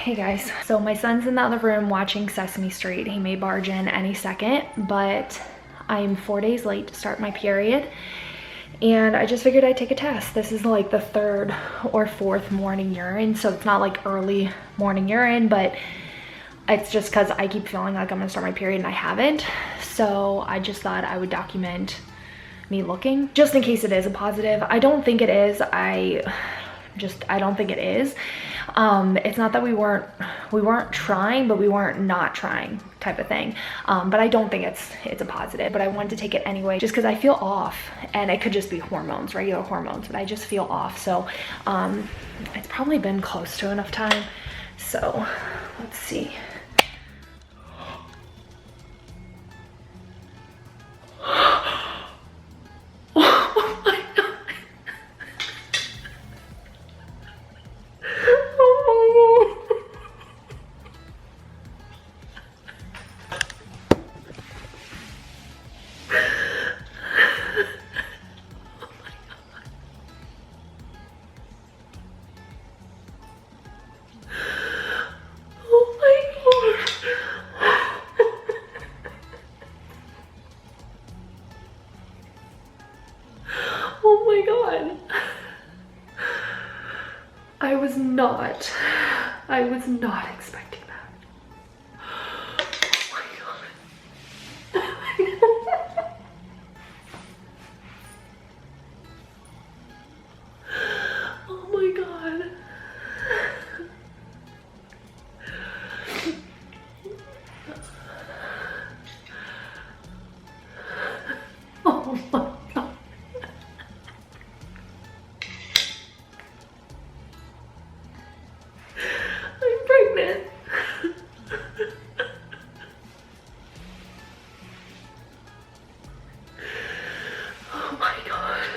Hey guys, so my son's in the other room watching Sesame Street. He may barge in any second, but I'm 4 days late to start my period. And I just figured I'd take a test. This is like the 3rd or 4th morning urine, so it's not like early morning urine, but it's just because I keep feeling like I'm gonna start my period and I haven't. So I just thought I would document me looking, just in case it is a positive. I don't think it is. I don't think it is. It's not that we weren't trying, but we weren't not trying type of thing. But I don't think it's a positive, but I wanted to take it anyway, just because I feel off, and it could just be hormones, regular hormones, but I just feel off. So, it's probably been close to enough time. So let's see. I was not expecting that. Oh my god. Oh my god.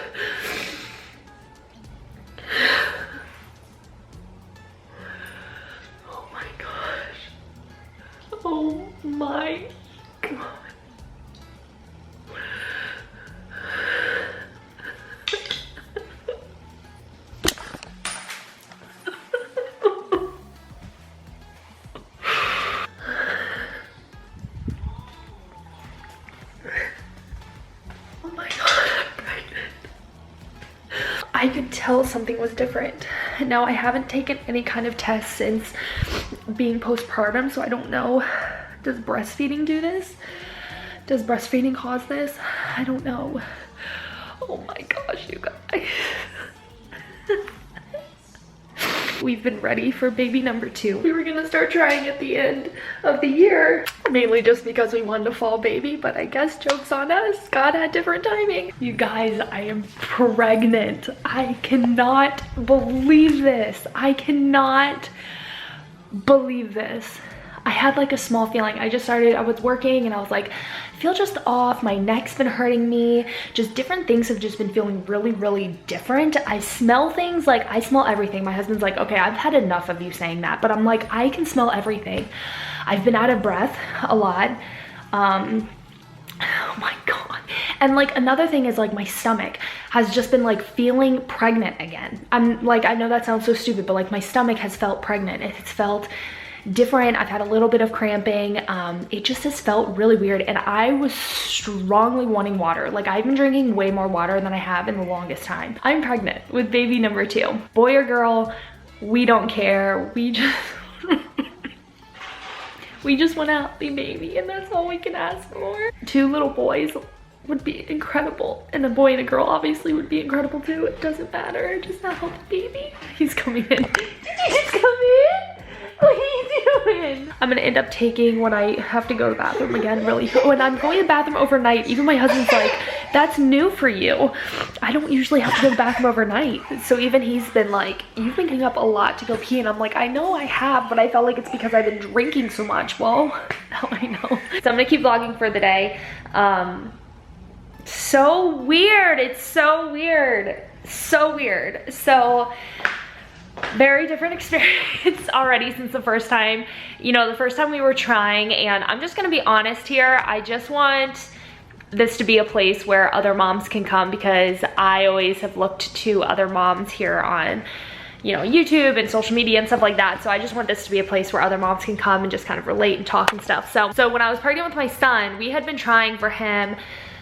Oh my god. Oh my god. Oh my god, I'm pregnant. I could tell something was different. Now, I haven't taken any kind of test since being postpartum, so I don't know. Does breastfeeding do this? Does breastfeeding cause this? I don't know. Oh my gosh, you guys. We've been ready for baby number 2. We were gonna start trying at the end of the year, mainly just because we wanted a fall baby, but I guess joke's on us. God had different timing. You guys, I am pregnant. I cannot believe this. I cannot believe this. I had like a small feeling. I was working and I was like, I feel just off. My neck's been hurting me. Just different things have just been feeling really, really different. I smell things, like I smell everything. My husband's like, okay, I've had enough of you saying that, but I'm like, I can smell everything. I've been out of breath a lot. Oh my god. And like another thing is like my stomach has just been like feeling pregnant again. I'm like, I know that sounds so stupid, but like my stomach has felt pregnant. It's felt different. I've had a little bit of cramping. It just has felt really weird, and I was strongly wanting water. Like I've been drinking way more water than I have in the longest time. I'm pregnant with baby number 2. Boy or girl, we don't care. We just we just want a healthy baby, and that's all we can ask for. 2 little boys would be incredible, and a boy and a girl obviously would be incredible too. It doesn't matter, just a healthy baby. He's coming in. Did you just come in? What are you doing? I'm gonna end up taking, when I have to go to the bathroom again, really. When I'm going to the bathroom overnight, even my husband's like, that's new for you. I don't usually have to go to the bathroom overnight. So even he's been like, you've been getting up a lot to go pee. And I'm like, I know I have, but I felt like it's because I've been drinking so much. Well, now I know. So I'm gonna keep vlogging for the day. So weird. It's so weird. So weird. So very different experience already since the first time. You know, the first time we were trying, and I'm just gonna be honest here, I just want this to be a place where other moms can come, because I always have looked to other moms here on you know, YouTube and social media and stuff like that. So I just want this to be a place where other moms can come and just kind of relate and talk and stuff. So when I was pregnant with my son, we had been trying for him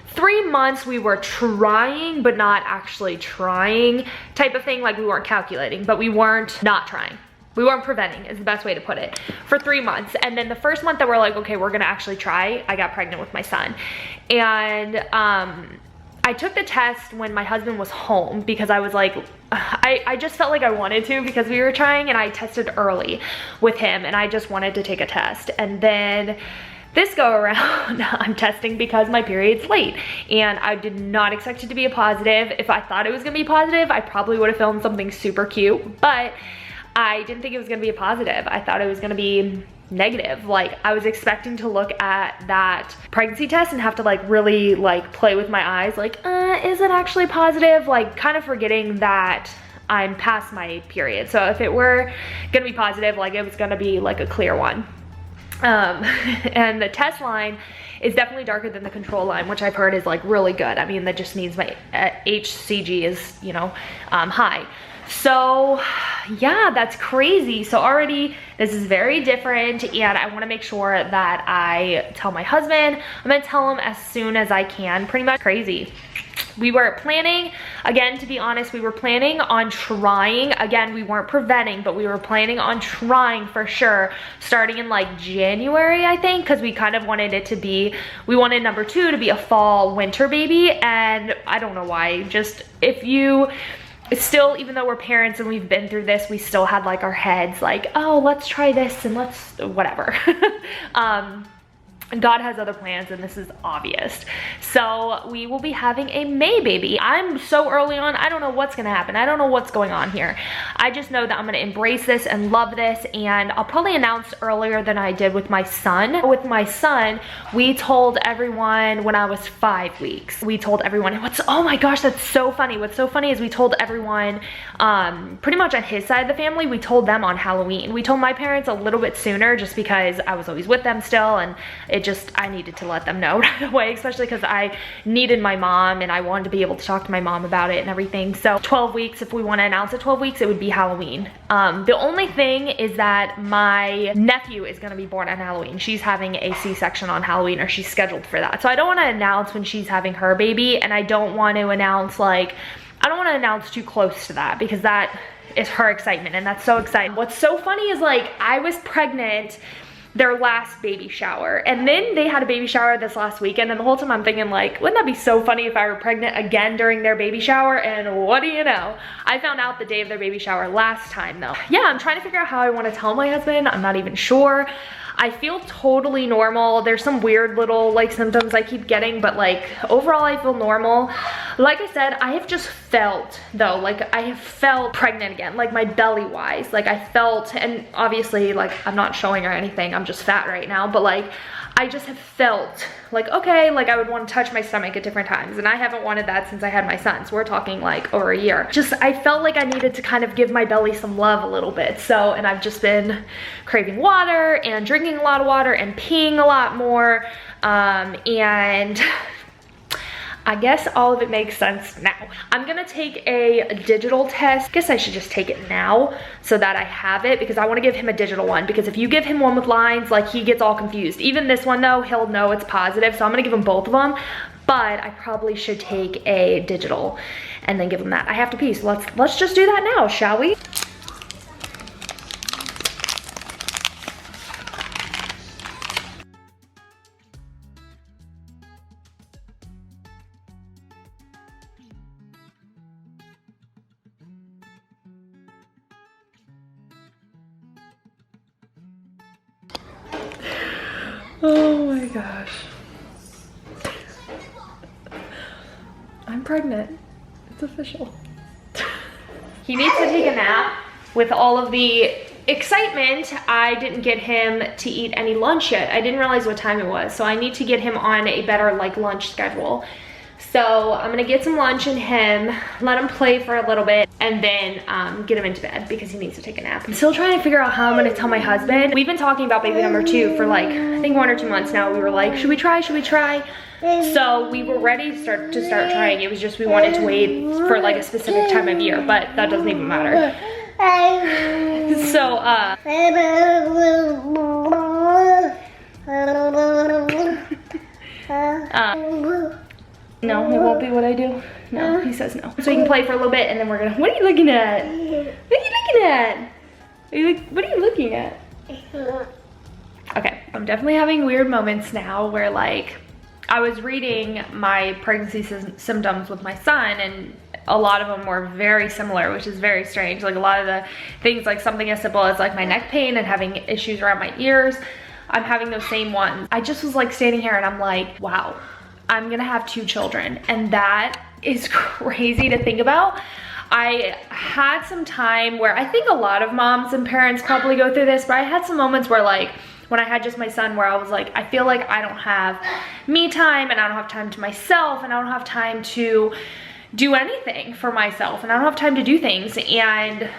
3 months. We were trying, but not actually trying type of thing. Like, we weren't calculating, but we weren't not trying. We weren't preventing is the best way to put it, for 3 months. And then the first month that we're like, okay, we're gonna actually try, I got pregnant with my son. And I took the test when my husband was home because I was like, I just felt like I wanted to because we were trying, and I tested early with him and I just wanted to take a test. And then this go around, I'm testing because my period's late, and I did not expect it to be a positive. If I thought it was gonna be positive, I probably would have filmed something super cute, but I didn't think it was gonna be a positive. I thought it was gonna be negative. Like, I was expecting to look at that pregnancy test and have to like really like play with my eyes, like, is it actually positive? Like, kind of forgetting that I'm past my period. So if it were gonna be positive, like, it was gonna be like a clear one. And the test line is definitely darker than the control line, which I've heard is like really good. I mean, that just means my HCG is, you know, high. So yeah, that's crazy. So already this is very different, and I want to make sure that I tell my husband. I'm gonna tell him as soon as I can. Pretty much crazy. We were planning, again, to be honest, we were planning on trying. Again, we weren't preventing, but we were planning on trying for sure, starting in like January, I think, because we kind of wanted it to be, we wanted number 2 to be a fall winter baby. And I don't know why, just if you, still, even though we're parents and we've been through this, we still had like our heads like, oh, let's try this and let's whatever. God has other plans, and this is obvious. So we will be having a May baby. I'm so early on, I don't know what's gonna happen. I don't know what's going on here. I just know that I'm gonna embrace this and love this, and I'll probably announce earlier than I did with my son. With my son, we told everyone when I was 5 weeks. We told everyone, oh my gosh, that's so funny. What's so funny is we told everyone, pretty much on his side of the family, we told them on Halloween. We told my parents a little bit sooner just because I was always with them still, and I needed to let them know right away, especially because I needed my mom and I wanted to be able to talk to my mom about it and everything. So 12 weeks, if we want to announce at 12 weeks, it would be Halloween. The only thing is that my nephew is going to be born on Halloween. She's having a C-section on Halloween, or she's scheduled for that. So I don't want to announce when she's having her baby, and I don't want to announce like, I don't want to announce too close to that, because that is her excitement, and that's so exciting. What's so funny is like, I was pregnant their last baby shower, and then they had a baby shower this last weekend, and the whole time I'm thinking like, wouldn't that be so funny if I were pregnant again during their baby shower? And what do you know, I found out the day of their baby shower last time though. Yeah, I'm trying to figure out how I want to tell my husband. I'm not even sure. I feel totally normal. There's some weird little like symptoms I keep getting, but like overall I feel normal. Like I said, I have just felt though, like I have felt pregnant again, like my belly wise, like I felt, and obviously like I'm not showing or anything, I'm just fat right now, but like I just have felt like, okay, like I would want to touch my stomach at different times, and I haven't wanted that since I had my son, so we're talking like over a year. Just, I felt like I needed to kind of give my belly some love a little bit. So, and I've just been craving water and drinking a lot of water and peeing a lot more, and I guess all of it makes sense now. I'm gonna take a digital test. I guess I should just take it now so that I have it, because I wanna give him a digital one, because if you give him one with lines, like he gets all confused. Even this one though, he'll know it's positive, so I'm gonna give him both of them, but I probably should take a digital and then give him that. I have to pee, so let's just do that now, shall we? Oh my gosh. I'm pregnant. It's official. He needs to take a nap. With all of the excitement, I didn't get him to eat any lunch yet. I didn't realize what time it was, so I need to get him on a better like lunch schedule. So I'm gonna get some lunch in him, let him play for a little bit, and then get him into bed because he needs to take a nap. I'm still trying to figure out how I'm gonna tell my husband. We've been talking about baby number 2 for like, I think 1 or 2 months now. We were like, should we try, should we try? So we were ready to start trying. It was just we wanted to wait for like a specific time of year, but that doesn't even matter. So, no, it won't be what I do. No, he says no. So you can play for a little bit and then we're gonna, what are you looking at? What are you looking at? What are you looking at? Okay, I'm definitely having weird moments now where like, I was reading my pregnancy symptoms with my son and a lot of them were very similar, which is very strange. Like a lot of the things, like something as simple as like my neck pain and having issues around my ears, I'm having those same ones. I just was like standing here and I'm like, wow, I'm gonna have 2 children. And that is crazy to think about. I had some time where I think a lot of moms and parents probably go through this, but I had some moments where like, when I had just my son where I was like, I feel like I don't have me time and I don't have time to myself and I don't have time to do anything for myself and I don't have time to do things. And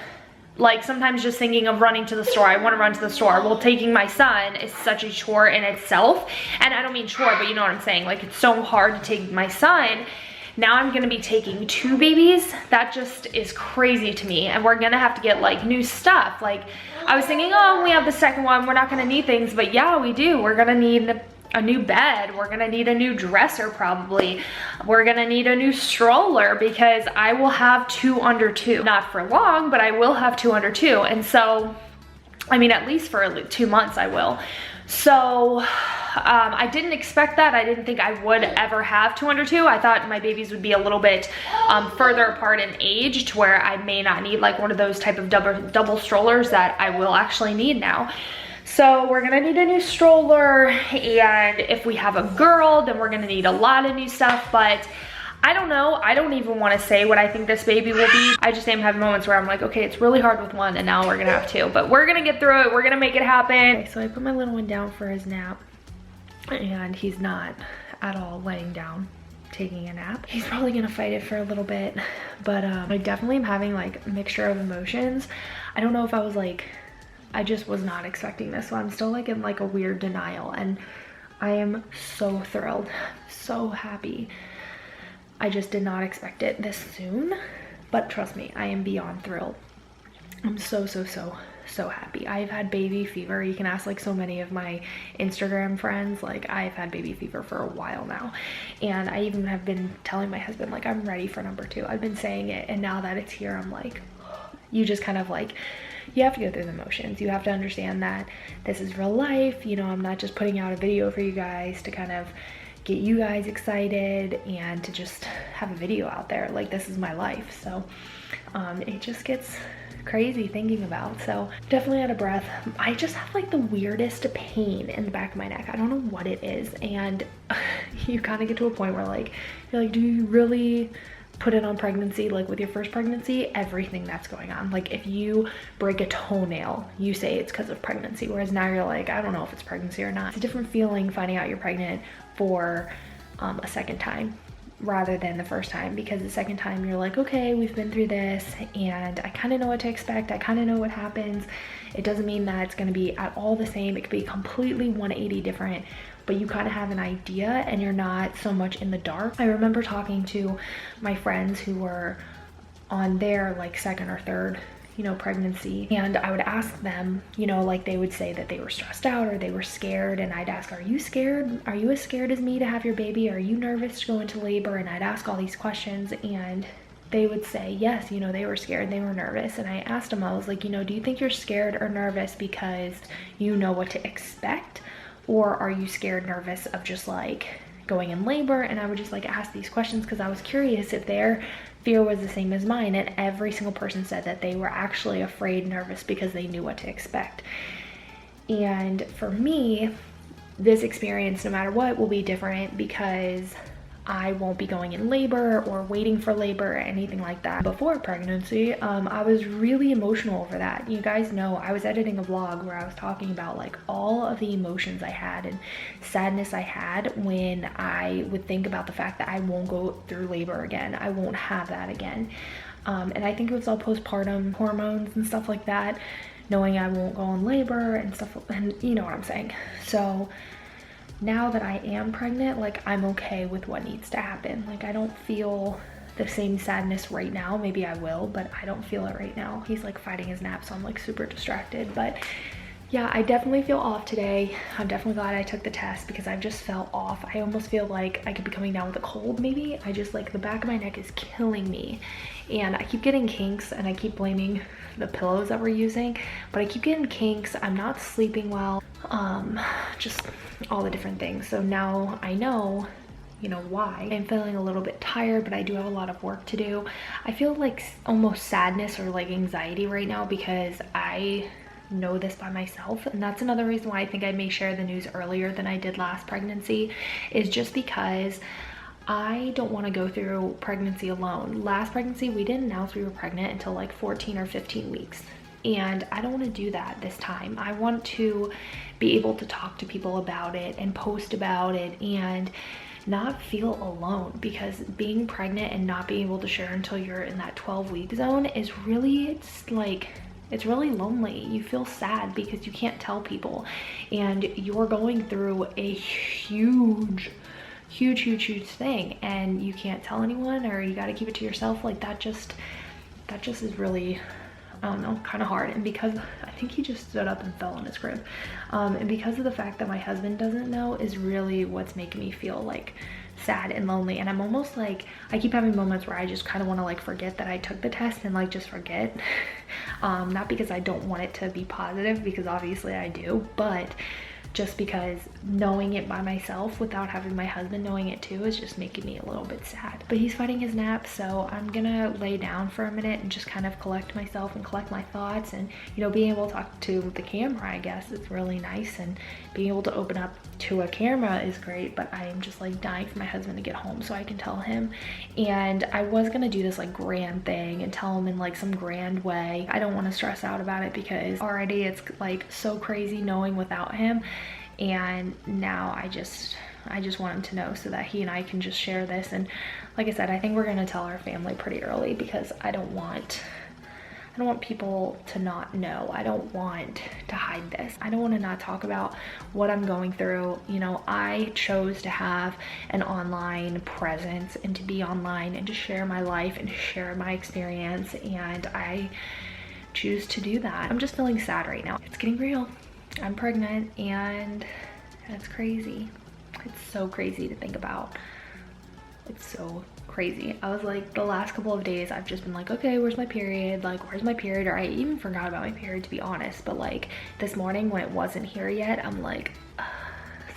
like sometimes just thinking of running to the store, I want to run to the store. Well, taking my son is such a chore in itself. And I don't mean chore, but you know what I'm saying? Like it's so hard to take my son. Now I'm gonna be taking 2 babies. That just is crazy to me. And we're gonna have to get like new stuff. Like I was thinking, oh, we have the second one, we're not gonna need things, but yeah, we do. We're gonna need a new bed. We're gonna need a new dresser probably. We're gonna need a new stroller because I will have 2 under 2. Not for long, but I will have 2 under 2. And so, I mean, at least for 2 months I will. So I didn't expect that. I didn't think I would ever have 2 under 2. I thought my babies would be a little bit further apart in age to where I may not need like one of those type of double strollers that I will actually need now. So we're gonna need a new stroller, and if we have a girl, then we're gonna need a lot of new stuff, but I don't know. I don't even want to say what I think this baby will be. I just am having moments where I'm like, okay, it's really hard with 1 and now we're gonna have 2, but we're gonna get through it. We're gonna make it happen. Okay, so I put my little one down for his nap and he's not at all laying down taking a nap. He's probably gonna fight it for a little bit, but I definitely am having like a mixture of emotions. I don't know if I was like, I just was not expecting this, so I'm still like in like a weird denial, and I am so thrilled, so happy. I just did not expect it this soon, but trust me, I am beyond thrilled. I'm so happy. I've had baby fever. You can ask like so many of my Instagram friends, like I've had baby fever for a while now. And I even have been telling my husband, like, I'm ready for number 2. I've been saying it, and now that it's here, I'm like, you just kind of like, you have to go through the motions. You have to understand that this is real life. You know, I'm not just putting out a video for you guys to kind of get you guys excited and to just have a video out there. Like, this is my life. So it just gets crazy thinking about. So definitely out of breath. I just have like the weirdest pain in the back of my neck. I don't know what it is, and you kind of get to a point where like you're like, do you really put it on pregnancy? Like with your first pregnancy, everything that's going on, like if you break a toenail, you say it's because of pregnancy, whereas now you're like, I don't know if it's pregnancy or not. It's a different feeling finding out you're pregnant for a second time rather than the first time, because the second time you're like, okay, we've been through this and I kind of know what to expect. I kind of know what happens. It doesn't mean that it's going to be at all the same. It could be completely 180 different, but you kind of have an idea and you're not so much in the dark. I remember talking to my friends who were on their like second or third, you know, pregnancy, and I would ask them, you know, like they would say that they were stressed out or they were scared, and I'd ask, are you scared? Are you as scared as me to have your baby? Are you nervous to go into labor? And I'd ask all these questions, and they would say, yes, you know, they were scared, they were nervous. And I asked them, I was like, you know, do you think you're scared or nervous because you know what to expect? Or are you scared, nervous of just like going in labor? And I would just like ask these questions because I was curious if their fear was the same as mine. And every single person said that they were actually afraid, nervous because they knew what to expect. And for me, this experience, no matter what, will be different because I won't be going in labor or waiting for labor or anything like that. Before pregnancy, I was really emotional over that. You guys know I was editing a vlog where I was talking about like all of the emotions I had and sadness I had when I would think about the fact that I won't go through labor again. I won't have that again. And I think it was all postpartum hormones and stuff like that, knowing I won't go in labor and stuff, and you know what I'm saying. So now that I am pregnant, like I'm okay with what needs to happen. Like I don't feel the same sadness right now. Maybe I will, but I don't feel it right now. He's like fighting his nap, so I'm like super distracted. But yeah, I definitely feel off today. I'm definitely glad I took the test because I've just felt off. I almost feel like I could be coming down with a cold maybe. I just like the back of my neck is killing me. And I keep getting kinks, and I keep blaming the pillows that we're using, but I keep getting kinks. I'm not sleeping well, just all the different things. So now I know, you know, why. I'm feeling a little bit tired, but I do have a lot of work to do. I feel like almost sadness or like anxiety right now because I know this by myself, and that's another reason why I think I may share the news earlier than I did last pregnancy, is just because I don't want to go through pregnancy alone. Last pregnancy, we didn't announce we were pregnant until like 14 or 15 weeks. And I don't want to do that this time. I want to be able to talk to people about it and post about it and not feel alone, because being pregnant and not being able to share until you're in that 12-week zone is really, it's really lonely. You feel sad because you can't tell people, and you're going through a huge thing and you can't tell anyone, or you got to keep it to yourself. Like that just is really, I don't know, kind of hard. And because I think he just stood up and fell on his crib, and because of the fact that my husband doesn't know is really what's making me feel like sad and lonely. And I'm almost like, I keep having moments where I just kind of want to like forget that I took the test and like just forget. Not because I don't want it to be positive, because obviously I do, but just because knowing it by myself without having my husband knowing it too is just making me a little bit sad. But he's fighting his nap, so I'm gonna lay down for a minute and just kind of collect myself and collect my thoughts. And you know, being able to talk to the camera, I guess it's really nice, and being able to open up to a camera is great, but I am just like dying for my husband to get home so I can tell him. And I was gonna do this like grand thing and tell him in like some grand way. I don't want to stress out about it because already it's like so crazy knowing without him. And now I just want him to know so that he and I can just share this. And like I said, I think we're gonna tell our family pretty early because I don't want people to not know. I don't want to hide this. I don't want to not talk about what I'm going through. You know, I chose to have an online presence and to be online and to share my life and share my experience, and I choose to do that. I'm just feeling sad right now. It's getting real. I'm pregnant, and it's crazy. It's so crazy to think about. It's so crazy. I was like, the last couple of days I've just been like, okay, where's my period? Like, where's my period? Or I even forgot about my period, to be honest. But like this morning when it wasn't here yet, I'm like,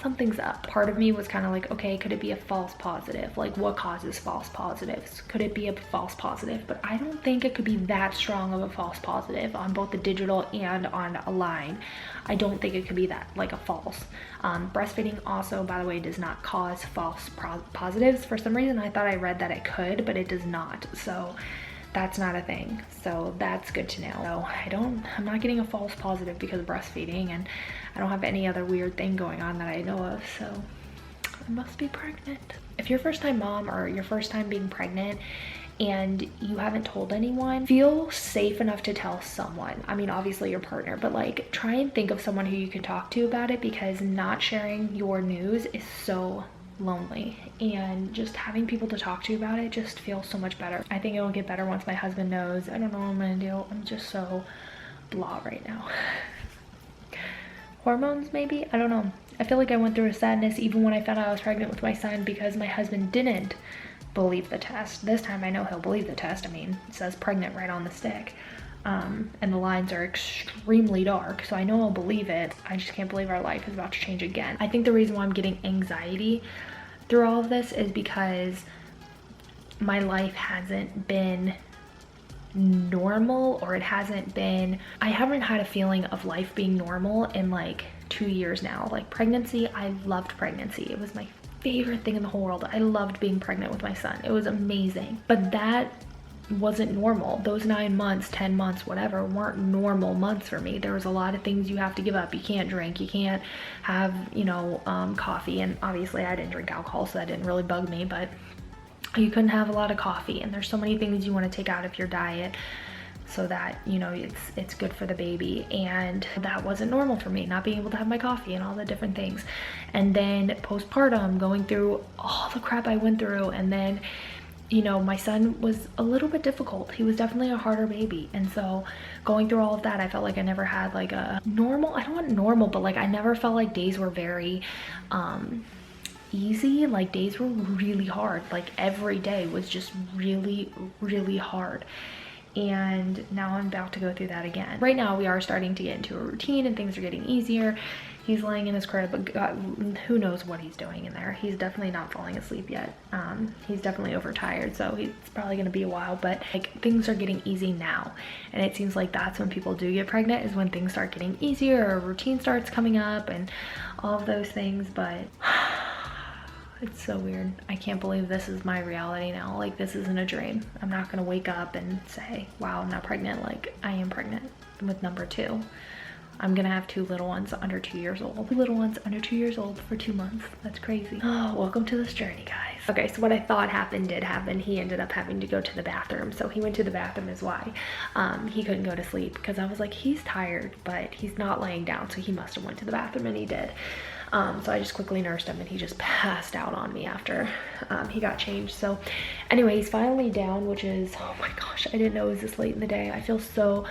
something's up. Part of me was kind of like, okay, could it be a false positive? Like, what causes false positives? Could it be a false positive? But I don't think it could be that strong of a false positive on both the digital and on a line. I don't think it could be that, like a false. Breastfeeding also, by the way, does not cause false positives. For some reason, I thought I read that it could, but it does not. So that's not a thing. So that's good to know. So I'm not getting a false positive because of breastfeeding, and I don't have any other weird thing going on that I know of. So I must be pregnant. If you're a first-time mom or your first time being pregnant and you haven't told anyone, feel safe enough to tell someone. I mean, obviously your partner, but like try and think of someone who you can talk to about it, because not sharing your news is so lonely, and just having people to talk to about it just feels so much better. I think it will get better once my husband knows. I don't know what I'm gonna do. I'm just so blah right now. Hormones maybe? I don't know. I feel like I went through a sadness even when I found out I was pregnant with my son because my husband didn't believe the test. This time I know he'll believe the test. I mean, it says pregnant right on the stick. And the lines are extremely dark, so I know I'll believe it. I just can't believe our life is about to change again. I think the reason why I'm getting anxiety through all of this is because my life hasn't been normal, or it hasn't been, I haven't had a feeling of life being normal in like 2 years now. Like pregnancy, I loved pregnancy. It was my favorite thing in the whole world. I loved being pregnant with my son. It was amazing. But that wasn't normal. Those 9 months, 10 months, whatever, weren't normal months for me. There was a lot of things you have to give up. You can't drink, you can't have, you know, coffee. And obviously I didn't drink alcohol, so that didn't really bug me, but you couldn't have a lot of coffee. And there's so many things you want to take out of your diet so that, you know, it's good for the baby. And that wasn't normal for me, not being able to have my coffee and all the different things. And then postpartum, going through all the crap I went through, and then you know, my son was a little bit difficult. He was definitely a harder baby. And so going through all of that, I felt like I never had like a normal, I don't want normal, but like I never felt like days were very easy. Like days were really hard. Like every day was just really, really hard. And now I'm about to go through that again. Right now we are starting to get into a routine and things are getting easier. He's laying in his crib, but God, who knows what he's doing in there. He's definitely not falling asleep yet. He's definitely overtired, so it's probably gonna be a while, but like things are getting easy now. And it seems like that's when people do get pregnant, is when things start getting easier or a routine starts coming up and all of those things. But it's so weird. I can't believe this is my reality now. Like this isn't a dream. I'm not gonna wake up and say, wow, I'm not pregnant. Like I am pregnant with number 2. I'm gonna have 2 little ones under 2 years old. 2 little ones under 2 years old for 2 months. That's crazy. Oh, welcome to this journey, guys. Okay, so what I thought happened did happen. He ended up having to go to the bathroom. So he went to the bathroom is why he couldn't go to sleep, because I was like, he's tired, but he's not laying down. So he must have went to the bathroom, and he did. So I just quickly nursed him, and he just passed out on me after he got changed. So anyway, he's finally down, which is, oh my gosh, I didn't know it was this late in the day. I feel so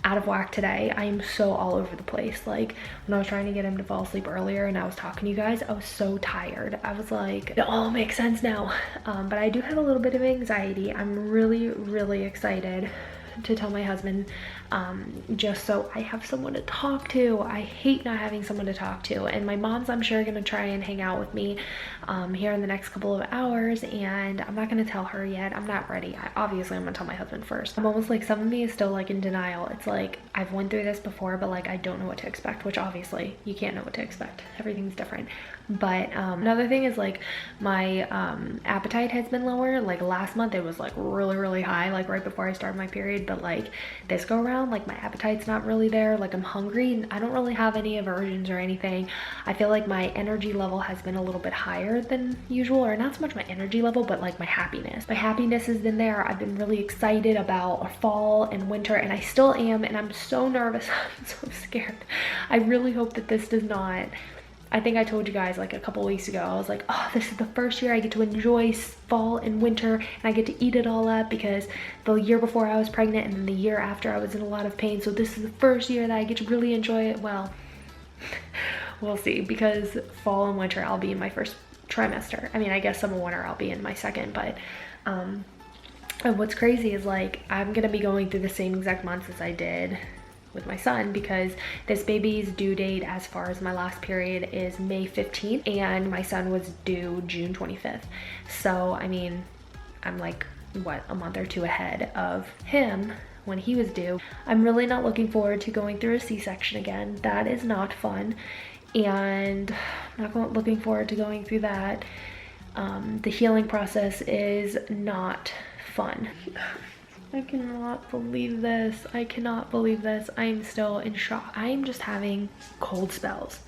out of whack today. I am so all over the place. Like when I was trying to get him to fall asleep earlier and I was talking to you guys, I was so tired. I was like, it all makes sense now. But I do have a little bit of anxiety. I'm really, really excited to tell my husband, just so I have someone to talk to. I hate not having someone to talk to. And my mom's, I'm sure, gonna try and hang out with me here in the next couple of hours, and I'm not gonna tell her yet. I'm not ready. Obviously I'm gonna tell my husband first. I'm almost like, some of me is still like in denial. It's like I've went through this before, but like I don't know what to expect, which obviously you can't know what to expect. Everything's different. But another thing is like my appetite has been lower. Like last month it was like really, really high, like right before I started my period, but like this go around, like my appetite's not really there. Like I'm hungry and I don't really have any aversions or anything. I feel like my energy level has been a little bit higher than usual, or not so much my energy level, but like my happiness. My happiness has been there. I've been really excited about fall and winter, and I still am, and I'm so nervous. I'm so scared. I really hope that this does not, I think I told you guys like a couple weeks ago, I was like, oh, this is the first year I get to enjoy fall and winter, and I get to eat it all up, because the year before I was pregnant and then the year after I was in a lot of pain. So this is the first year that I get to really enjoy it. Well, we'll see, because fall and winter I'll be in my first trimester. I mean, I guess summer winter I'll be in my second, but and what's crazy is like I'm gonna be going through the same exact months as I did with my son, because this baby's due date as far as my last period is May 15th and my son was due June 25th. So I mean, I'm like, what, a month or 2 ahead of him when he was due. I'm really not looking forward to going through a C-section again. That is not fun, and I'm not looking forward to going through that. The healing process is not fun. I cannot believe this. I cannot believe this. I'm still in shock. I am just having cold spells.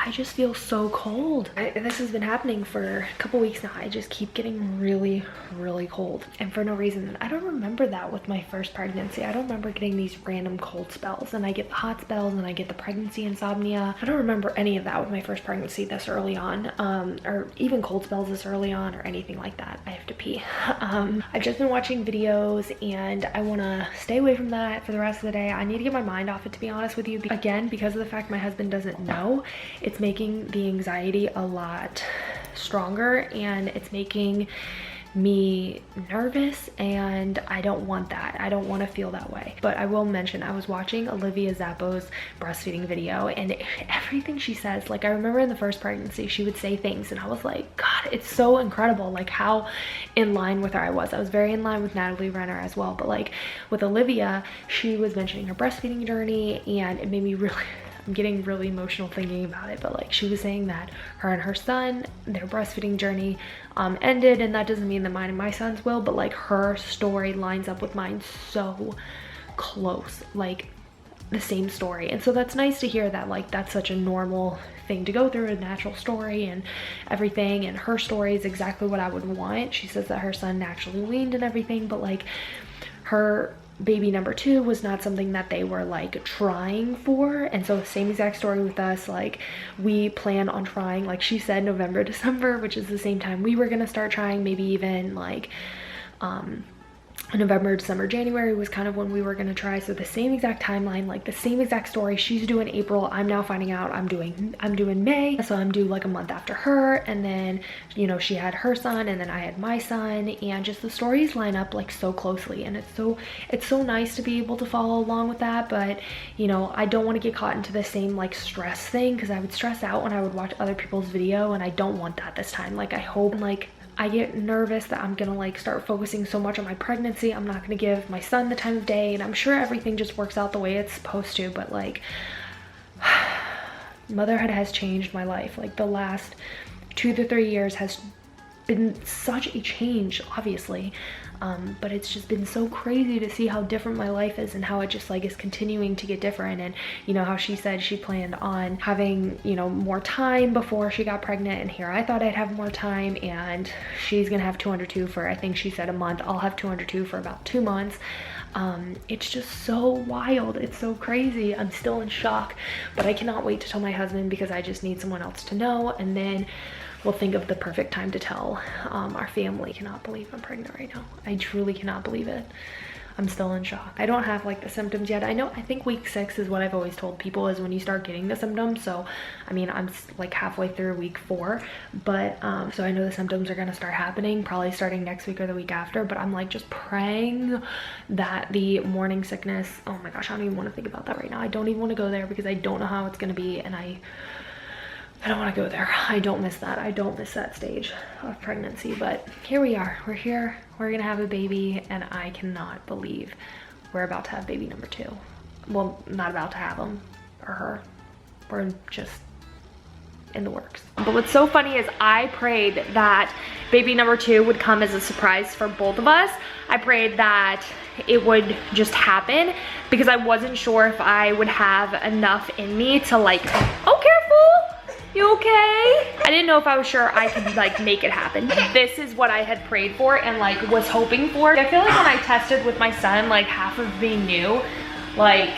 I just feel so cold. This has been happening for a couple weeks now. I just keep getting really, really cold, and for no reason. I don't remember that with my first pregnancy. I don't remember getting these random cold spells, and I get the hot spells, and I get the pregnancy insomnia. I don't remember any of that with my first pregnancy this early on, or even cold spells this early on, or anything like that. I have to pee. I've just been watching videos, and I want to stay away from that for the rest of the day. I need to get my mind off it, to be honest with you. Again, because of the fact my husband doesn't know, it's making the anxiety a lot stronger, and it's making me nervous, and I don't want that. I don't want to feel that way. But I will mention, I was watching Olivia Zappo's breastfeeding video, and everything she says, like I remember in the first pregnancy she would say things and I was like, God, it's so incredible like how in line with her I was. I was very in line with Natalie Renner as well, but like with Olivia, she was mentioning her breastfeeding journey, and it made me really, I'm getting really emotional thinking about it, but like she was saying that her and her son, their breastfeeding journey ended, and that doesn't mean that mine and my son's will, but like her story lines up with mine so close, like the same story. And so that's nice to hear that like that's such a normal thing to go through, a natural story and everything, and her story is exactly what I would want. She says that her son naturally weaned and everything, but like her baby number 2 was not something that they were like trying for. And so the same exact story with us, like we plan on trying, like she said, November, December, which is the same time we were gonna start trying, maybe even like November, December, January was kind of when we were gonna try. So the same exact timeline, like the same exact story. She's due in April. I'm now finding out I'm due in May. So I'm due like a month after her. And then, you know, she had her son and then I had my son, and just the stories line up like so closely. And it's so nice to be able to follow along with that. But, you know, I don't want to get caught into the same like stress thing, because I would stress out when I would watch other people's video, and I don't want that this time. Like I hope, like, I get nervous that I'm gonna like start focusing so much on my pregnancy. I'm not gonna give my son the time of day, and I'm sure everything just works out the way it's supposed to, but like motherhood has changed my life. Like the last 2 to 3 years has been such a change, obviously. But it's just been so crazy to see how different my life is, and how it just like is continuing to get different. And you know how she said she planned on having, you know, more time before she got pregnant, and here I thought I'd have more time, and she's gonna have 202 for, I think she said, a month. I'll have 202 for about 2 months. It's just so wild. It's so crazy. I'm still in shock, but I cannot wait to tell my husband, because I just need someone else to know, and then we'll think of the perfect time to tell our family. I cannot believe I'm pregnant right now. I truly cannot believe it. I'm still in shock. I don't have like the symptoms yet. I think week 6 is what I've always told people, is when you start getting the symptoms. So I mean, I'm like halfway through week 4, but so I know the symptoms are gonna start happening probably starting next week or the week after. But I'm like just praying that the morning sickness, oh my gosh, I don't even want to think about that right now. I don't even want to go there, because I don't know how it's gonna be, and I don't want to go there. I don't miss that. I don't miss that stage of pregnancy. But here we are. We're here. We're gonna have a baby, and I cannot believe we're about to have baby number 2. Well, not about to have him or her. We're just in the works. But what's so funny is I prayed that baby number 2 would come as a surprise for both of us. I prayed that it would just happen, because I wasn't sure if I would have enough in me to like, oh, careful. You okay? I didn't know if I was sure I could like make it happen. This is what I had prayed for and like was hoping for. I feel like when I tested with my son, like half of me knew like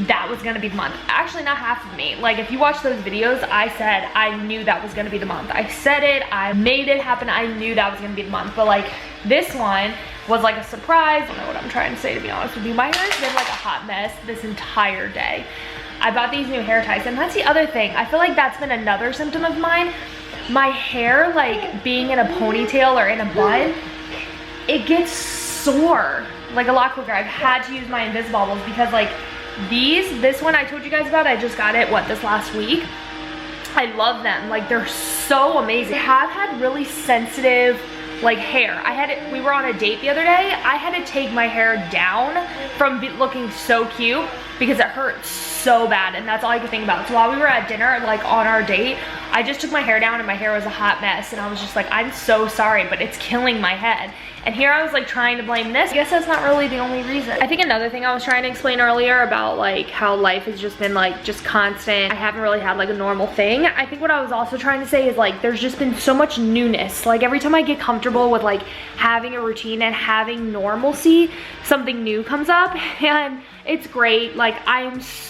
that was gonna be the month. Actually, not half of me. Like if you watch those videos, I said I knew that was gonna be the month. I said it, I made it happen. I knew that was gonna be the month. But like this one was like a surprise. I don't know what I'm trying to say, to be honest with you. My hair's been like a hot mess this entire day. I bought these new hair ties, and that's the other thing. I feel like that's been another symptom of mine. My hair, like being in a ponytail or in a bun, it gets sore like a lot quicker. I've had to use my Invisibobbles, because like this one I told you guys about, I just got it, this last week. I love them. Like they're so amazing. I have had really sensitive like hair. We were on a date the other day. I had to take my hair down from looking so cute, because it hurts so bad, and that's all I could think about. So while we were at dinner, like on our date, I just took my hair down, and my hair was a hot mess, and I was just like, I'm so sorry, but it's killing my head. And here I was like trying to blame this. I guess that's not really the only reason. I think another thing I was trying to explain earlier about like how life has just been like just constant. I haven't really had like a normal thing. I think what I was also trying to say is like there's just been so much newness. Like every time I get comfortable with like having a routine and having normalcy, something new comes up, and it's great. Like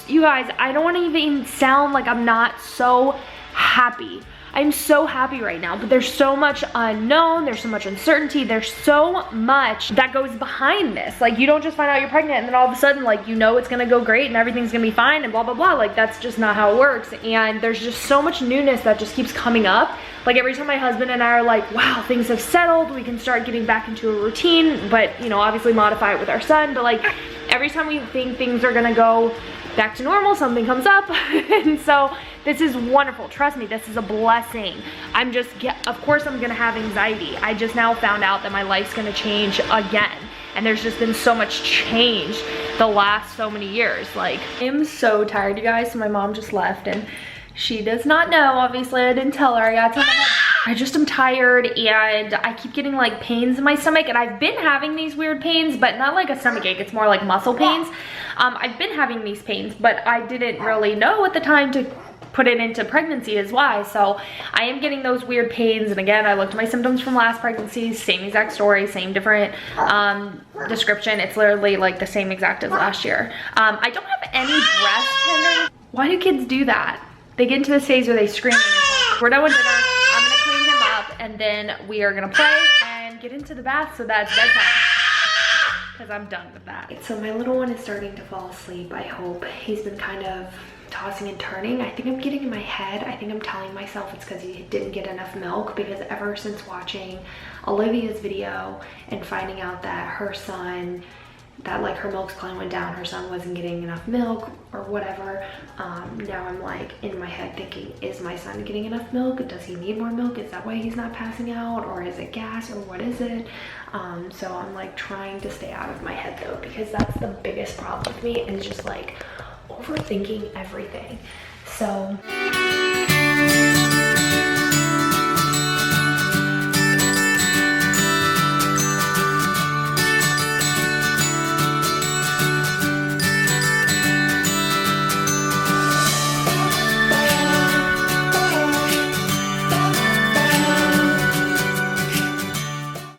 you guys, I don't want to even sound like I'm not so happy. I'm so happy right now, but there's so much unknown, there's so much uncertainty, there's so much that goes behind this. Like you don't just find out you're pregnant and then all of a sudden like you know it's gonna go great and everything's gonna be fine and blah blah blah. Like that's just not how it works. And there's just so much newness that just keeps coming up. Like every time my husband and I are like, wow, things have settled, we can start getting back into a routine, but you know, obviously modify it with our son. But like every time we think things are gonna go back to normal, something comes up. And so this is wonderful. Trust me, this is a blessing. Of course I'm gonna have anxiety. I just now found out that my life's gonna change again. And there's just been so much change the last so many years. Like, I'm so tired, you guys. So my mom just left and she does not know. Obviously, I didn't tell her. I got to tell her. I just am tired and I keep getting like pains in my stomach, and I've been having these weird pains, but not like a stomach ache. It's more like muscle pains. I've been having these pains, but I didn't really know at the time to put it into pregnancy is why. So I am getting those weird pains. And again, I looked at my symptoms from last pregnancy, same exact story, same different description. It's literally like the same exact as last year. I don't have any breast tenderness. Why do kids do that? They get into this phase where they scream. We're done with dinner. I'm gonna clean him up and then we are gonna pray and get into the bath so that's bedtime. Because I'm done with that. So my little one is starting to fall asleep, I hope. He's been kind of tossing and turning. I think I'm getting in my head. I think I'm telling myself it's because he didn't get enough milk, because ever since watching Olivia's video and finding out that her son, that like her milk supply went down, her son wasn't getting enough milk or whatever, now I'm like in my head thinking, is my son getting enough milk? Does he need more milk? Is that why he's not passing out, or is it gas, or what is it? So I'm like trying to stay out of my head though, because that's the biggest problem with me, is just like overthinking everything. So